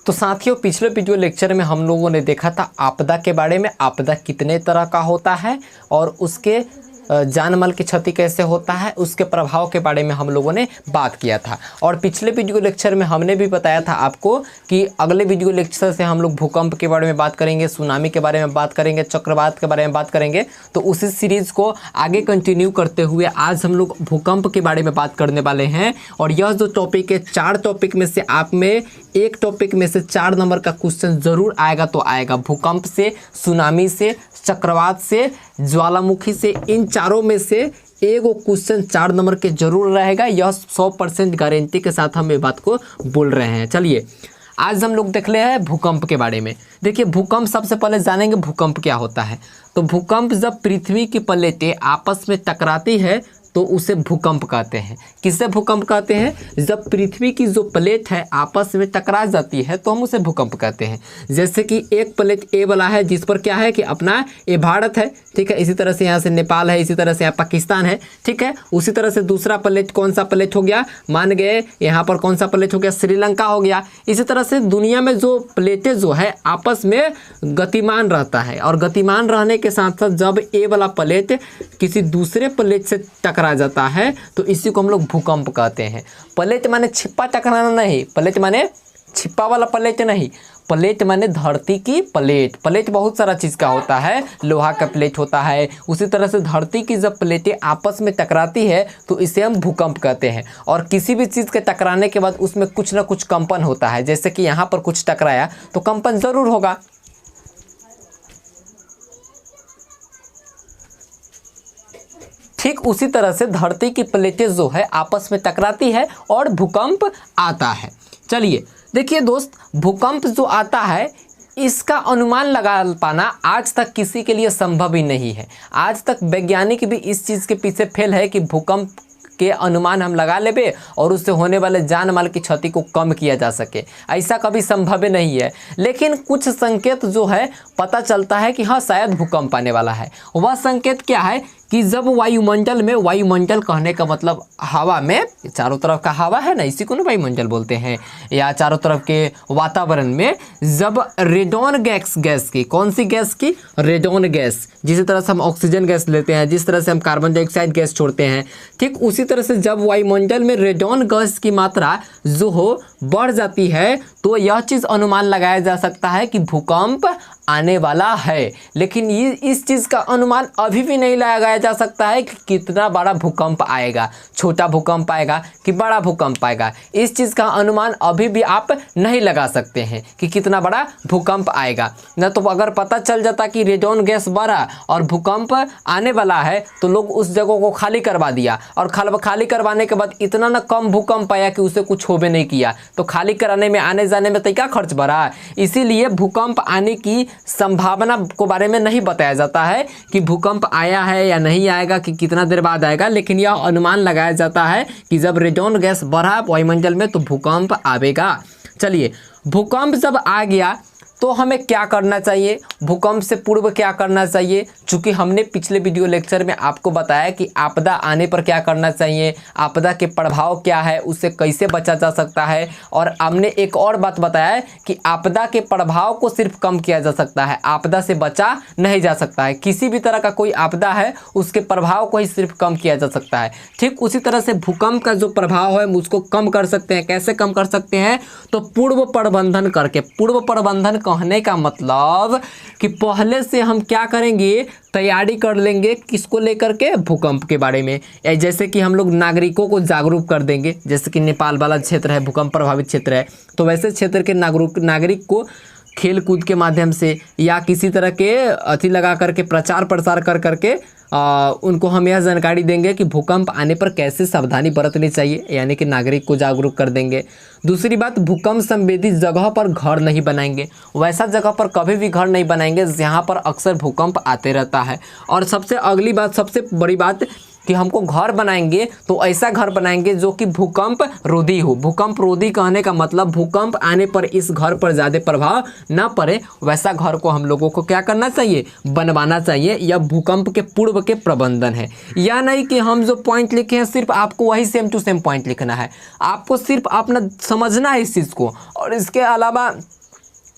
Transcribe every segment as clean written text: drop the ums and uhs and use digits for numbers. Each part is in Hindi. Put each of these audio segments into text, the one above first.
तो साथियों पिछले वीडियो लेक्चर में हम लोगों ने देखा था आपदा के बारे में। आपदा कितने तरह का होता है और उसके जान माल की क्षति कैसे होता है, उसके प्रभाव के बारे में हम लोगों ने बात किया था। और पिछले वीडियो लेक्चर में हमने भी बताया था आपको कि अगले वीडियो लेक्चर से हम लोग भूकंप के बारे में बात करेंगे, सुनामी के बारे में बात करेंगे, चक्रवात के बारे में बात करेंगे। तो उसी सीरीज़ को आगे कंटिन्यू करते हुए आज हम लोग भूकंप के बारे में बात करने वाले हैं। और यह जो टॉपिक है 4 टॉपिक में से आप में एक टॉपिक में से 4 नंबर का क्वेश्चन ज़रूर आएगा तो आएगा। भूकंप से, सुनामी से, चक्रवात से, ज्वालामुखी से, इन चारों में से एगो क्वेश्चन 4 नंबर के जरूर रहेगा। यह 100% गारंटी के साथ हम ये बात को बोल रहे हैं। चलिए आज हम लोग देख ले हैं भूकंप के बारे में। देखिए भूकंप सबसे पहले जानेंगे भूकंप क्या होता है। तो भूकंप जब पृथ्वी की प्लेटें आपस में टकराती है तो उसे भूकंप कहते हैं। किसे भूकंप कहते हैं? जब पृथ्वी की जो प्लेट है आपस में टकरा जाती है तो हम उसे भूकंप कहते हैं। जैसे कि एक प्लेट ए वाला है जिस पर क्या है कि अपना ये भारत है, ठीक है, इसी तरह से यहाँ से नेपाल है, इसी तरह से यहाँ पाकिस्तान है, ठीक है। उसी तरह से दूसरा प्लेट कौन सा प्लेट हो गया, मान गए यहाँ पर कौन सा प्लेट हो गया, श्रीलंका हो गया। इसी तरह से दुनिया में जो प्लेटें जो है आपस में गतिमान रहता है और गतिमान रहने के साथ साथ जब ए वाला प्लेट किसी दूसरे प्लेट से टकरा जाता है तो इसी को हम लोग भूकंप कहते हैं। प्लेट माने छिपा टकराना नहीं, प्लेट माने छिपा वाला प्लेट नहीं, प्लेट माने धरती की प्लेट। प्लेट बहुत सारा चीज़ का होता है, लोहा का प्लेट होता है। उसी तरह से धरती की जब प्लेटें आपस में टकराती है तो इसे हम भूकंप कहते हैं। और किसी भी चीज़ के टकराने के बाद उसमें कुछ ना कुछ कंपन होता है। जैसे कि यहाँ पर कुछ टकराया तो कंपन ज़रूर होगा। ठीक उसी तरह से धरती की प्लेटें जो है आपस में टकराती है और भूकंप आता है। चलिए देखिए दोस्त, भूकंप जो आता है इसका अनुमान लगा पाना आज तक किसी के लिए संभव ही नहीं है। आज तक वैज्ञानिक भी इस चीज़ के पीछे फेल है कि भूकंप के अनुमान हम लगा लेबे और उससे होने वाले जान माल की क्षति को कम किया जा सके। ऐसा कभी संभव नहीं है। लेकिन कुछ संकेत जो है पता चलता है कि हाँ शायद भूकंप आने वाला है। वह संकेत क्या है कि जब वायुमंडल में, वायुमंडल कहने का मतलब हवा में, चारों तरफ का हवा है ना, इसी को ना वायुमंडल बोलते हैं, या चारों तरफ के वातावरण में जब रेडॉन गैस की, कौन सी गैस की? Radon gas. जिस तरह से हम ऑक्सीजन गैस लेते हैं, जिस तरह से हम कार्बन डाइऑक्साइड गैस छोड़ते हैं, ठीक उसी तरह से जब वायुमंडल में रेडॉन गैस की मात्रा जो हो बढ़ जाती है तो यह चीज़ अनुमान लगाया जा सकता है कि भूकंप आने वाला है। लेकिन ये इस चीज़ का अनुमान अभी भी नहीं लगाया जा सकता है कि कितना बड़ा भूकंप आएगा, छोटा भूकंप आएगा कि बड़ा भूकंप आएगा। इस चीज़ का अनुमान अभी भी आप नहीं लगा सकते हैं कि कितना बड़ा भूकंप आएगा। न तो अगर पता चल जाता कि रेडॉन गैस बढ़ा और भूकंप आने वाला है तो लोग उस जगह को खाली करवा दिया और खाली करवाने के बाद इतना न कम भूकंप आया कि उसे कुछ होबे नहीं किया। तो खाली कराने में, आने जाने में तो क्या खर्च बढ़ा। इसीलिए भूकंप आने की संभावना को बारे में नहीं बताया जाता है कि भूकंप आया है या नहीं आएगा, कि कितना देर बाद आएगा। लेकिन यह अनुमान लगाया जाता है कि जब रेडॉन गैस बढ़ा वायुमंडल में तो भूकंप आवेगा। चलिए भूकंप जब आ गया तो हमें क्या करना चाहिए, भूकंप से पूर्व क्या करना चाहिए। चूँकि हमने पिछले वीडियो लेक्चर में आपको बताया कि आपदा आने पर क्या करना चाहिए, आपदा के प्रभाव क्या है, उससे कैसे बचा जा सकता है। और हमने एक और बात बताया कि आपदा के प्रभाव को सिर्फ कम किया जा सकता है, आपदा से बचा नहीं जा सकता है। किसी भी तरह का कोई आपदा है उसके प्रभाव को ही सिर्फ कम किया जा सकता है। ठीक उसी तरह से भूकंप का जो प्रभाव है उसको कम कर सकते हैं। कैसे कम कर सकते हैं? तो पूर्व प्रबंधन करके। पूर्व प्रबंधन कहने का मतलब कि पहले से हम क्या करेंगे, तैयारी कर लेंगे। किसको लेकर के? भूकंप के बारे में। जैसे कि हम लोग नागरिकों को जागरूक कर देंगे। जैसे कि नेपाल वाला क्षेत्र है, भूकंप प्रभावित क्षेत्र है, तो वैसे क्षेत्र के नागरिक को खेल कूद के माध्यम से या किसी तरह के अथी लगा करके प्रचार प्रसार कर करके उनको हम यह जानकारी देंगे कि भूकंप आने पर कैसे सावधानी बरतनी चाहिए, यानी कि नागरिक को जागरूक कर देंगे। दूसरी बात, भूकंप संवेदी जगह पर घर नहीं बनाएंगे। वैसा जगह पर कभी भी घर नहीं बनाएंगे जहाँ पर अक्सर भूकंप आते रहता है। और सबसे अगली बात, सबसे बड़ी बात कि हमको घर बनाएंगे तो ऐसा घर बनाएंगे जो कि भूकंप रोधी हो। भूकंप रोधी कहने का मतलब भूकंप आने पर इस घर पर ज़्यादा प्रभाव ना पड़े, वैसा घर को हम लोगों को क्या करना चाहिए, बनवाना चाहिए। यह भूकंप के पूर्व के प्रबंधन है। या नहीं कि हम जो पॉइंट लिखे हैं सिर्फ आपको वही सेम टू सेम पॉइंट लिखना है, आपको सिर्फ अपना समझना है इस चीज़ को। और इसके अलावा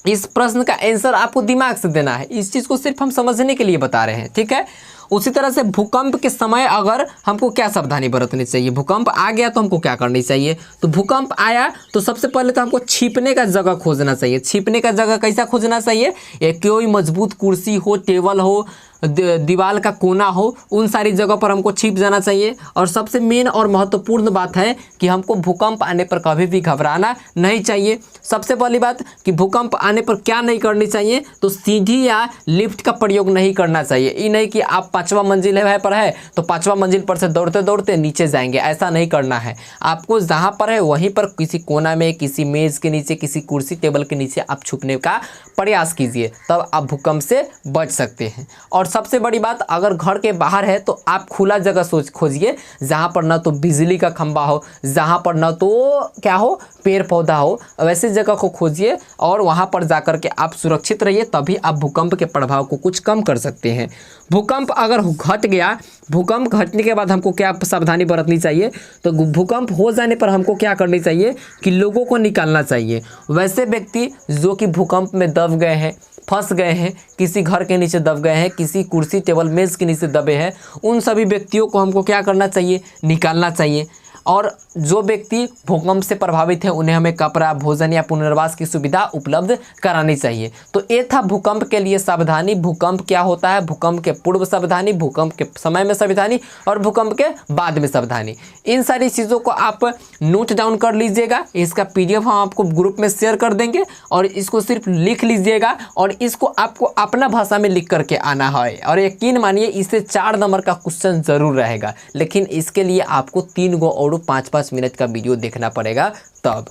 इस प्रश्न का आंसर आपको दिमाग से देना है, इस चीज़ को सिर्फ हम समझने के लिए बता रहे हैं, ठीक है। उसी तरह से भूकंप के समय अगर हमको क्या सावधानी बरतनी चाहिए, भूकंप आ गया तो हमको क्या करनी चाहिए। तो भूकंप आया तो सबसे पहले तो हमको छिपने का जगह खोजना चाहिए। छिपने का जगह कैसा खोजना चाहिए, ये कोई मजबूत कुर्सी हो, टेबल हो, दीवार का कोना हो, उन सारी जगह पर हमको छिप जाना चाहिए। और सबसे मेन और महत्वपूर्ण बात है कि हमको भूकंप आने पर कभी भी घबराना नहीं चाहिए। सबसे पहली बात कि भूकंप आने पर क्या नहीं करनी चाहिए, तो सीढ़ी या लिफ्ट का प्रयोग नहीं करना चाहिए। ये नहीं कि आप 5वां मंजिल पर है तो 5वां मंजिल पर से दौड़ते दौड़ते नीचे जाएंगे, ऐसा नहीं करना है। आपको जहाँ पर है वहीं पर किसी कोना में, किसी मेज़ के नीचे, किसी कुर्सी टेबल के नीचे आप छुपने का प्रयास कीजिए, तब आप भूकंप से बच सकते हैं। और सबसे बड़ी बात, अगर घर के बाहर है तो आप खुला जगह खोजिए, जहाँ पर ना तो बिजली का खंभा हो, जहाँ पर ना तो क्या हो, पेड़ पौधा हो, वैसे जगह को खोजिए और वहाँ पर जाकर के आप सुरक्षित रहिए, तभी आप भूकंप के प्रभाव को कुछ कम कर सकते हैं। भूकंप अगर घट गया, भूकंप घटने के बाद हमको क्या सावधानी बरतनी चाहिए, तो भूकंप हो जाने पर हमको क्या करनी चाहिए कि लोगों को निकालना चाहिए। वैसे व्यक्ति जो कि भूकंप में दब गए हैं, फंस गए हैं, किसी घर के नीचे दब गए हैं, किसी कुर्सी टेबल मेज़ के नीचे दबे हैं, उन सभी व्यक्तियों को हमको क्या करना चाहिए, निकालना चाहिए। और जो व्यक्ति भूकंप से प्रभावित है उन्हें हमें कपड़ा, भोजन या पुनर्वास की सुविधा उपलब्ध करानी चाहिए। तो ये था भूकंप के लिए सावधानी। भूकंप क्या होता है, भूकंप के पूर्व सावधानी, भूकंप के समय में सावधानी और भूकंप के बाद में सावधानी। इन सारी चीज़ों को आप नोट डाउन कर लीजिएगा। इसका PDF हम आपको ग्रुप में शेयर कर देंगे और इसको सिर्फ लिख लीजिएगा और इसको आपको अपना भाषा में लिख करके आना है। और यकीन मानिए इससे 4 नंबर का क्वेश्चन ज़रूर रहेगा, लेकिन इसके लिए आपको 3 गो और 5-5 मिनट का वीडियो देखना पड़ेगा तब।